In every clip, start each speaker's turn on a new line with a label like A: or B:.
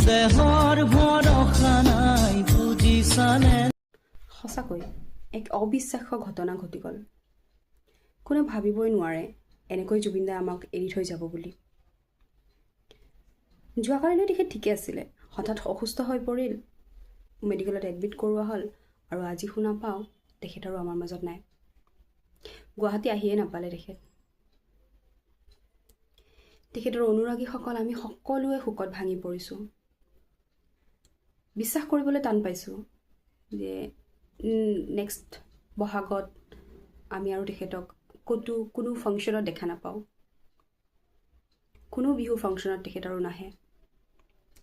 A: দেহৰ ভৰসা নাই বুজিছানে।
B: সঁচাকৈ এক অবিশ্বাস্য ঘটনা ঘটি গ'ল। কোনে ভাবিবই নোৱাৰে এনেকৈ জুবিন দাই আমাক এৰি থৈ যাব বুলি। যোৱাকালিলৈ তেখেত ঠিকে আছিলে, হঠাৎ অসুস্থ হৈ পৰিল, মেডিকেলত এডমিট কৰোৱা হ'ল আৰু আজি শুনা পাওঁ তেখেত আৰু আমাৰ মাজত নাই। গুৱাহাটী আহিয়ে নাপালে তেখেত। তেখেতৰ অনুৰাগীসকল আমি সকলোৱে শোকত ভাঙি পৰিছোঁ। বিশ্বাস কৰিবলৈ টান পাইছোঁ যে নেক্সট বহাগত আমি আৰু তেখেতক কোনো ফাংচনত দেখা নাপাওঁ, কোনো বিহু ফাংচনত তেখেত আৰু নাহে।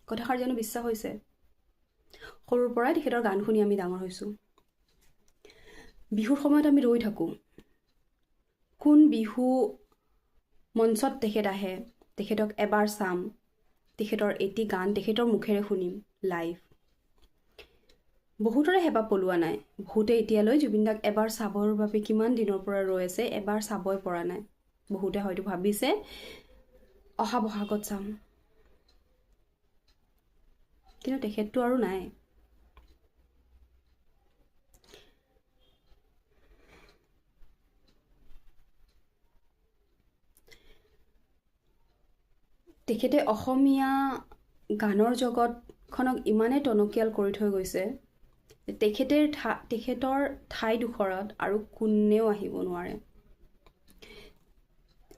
B: কথাষাৰ জানো বিশ্বাস হৈছে? সৰুৰ পৰাই তেখেতৰ গান শুনি আমি ডাঙৰ হৈছোঁ। বিহুৰ সময়ত আমি ৰৈ থাকোঁ, কোন বিহু মঞ্চত তেখেত আহে, তেখেতক এবাৰ চাম, তেখেতৰ এটি গান তেখেতৰ মুখেৰে শুনিম লাইভ। বহুতৰে হেঁপাহ পলোৱা নাই, বহুতে এতিয়ালৈ জুবিন দাক এবাৰ চাবৰ বাবে কিমান দিনৰ পৰা ৰৈ আছে, এবাৰ চাবই পৰা নাই। বহুতে হয়তো ভাবিছে অহা বহাগত চাম, কিন্তু তেখেতটো আৰু নাই। তেখেতে অসমীয়া গানৰ জগতখনক ইমানেই টনকিয়াল কৰি থৈ গৈছে যে তেখেতৰ ঠাইডোখৰত আৰু কোনেও আহিব নোৱাৰে।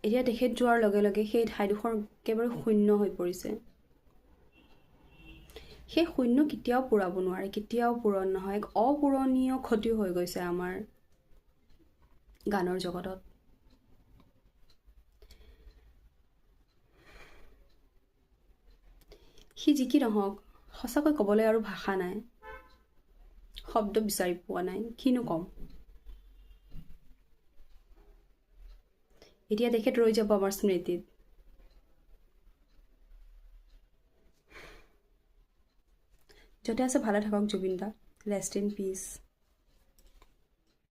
B: এতিয়া তেখেত যোৱাৰ লগে লগে সেই ঠাইডোখৰ একেবাৰে শূন্য হৈ পৰিছে। সেই শূন্য কেতিয়াও পূৰাব নোৱাৰে, কেতিয়াও পূৰণ নহয়। এক অপূৰণীয় ক্ষতি হৈ গৈছে আমাৰ গানৰ জগতত। সি যি কি নহওক, সঁচাকৈ ক'বলৈ আৰু ভাষা নাই, শব্দ বিচাৰি পোৱা নাই, কিনো ক'ম। এতিয়া তেখেত ৰৈ যাব আমাৰ স্মৃতিত। য'তে আছে ভালে থাকক জুবিন দা, ৰেষ্ট ইন পিচ।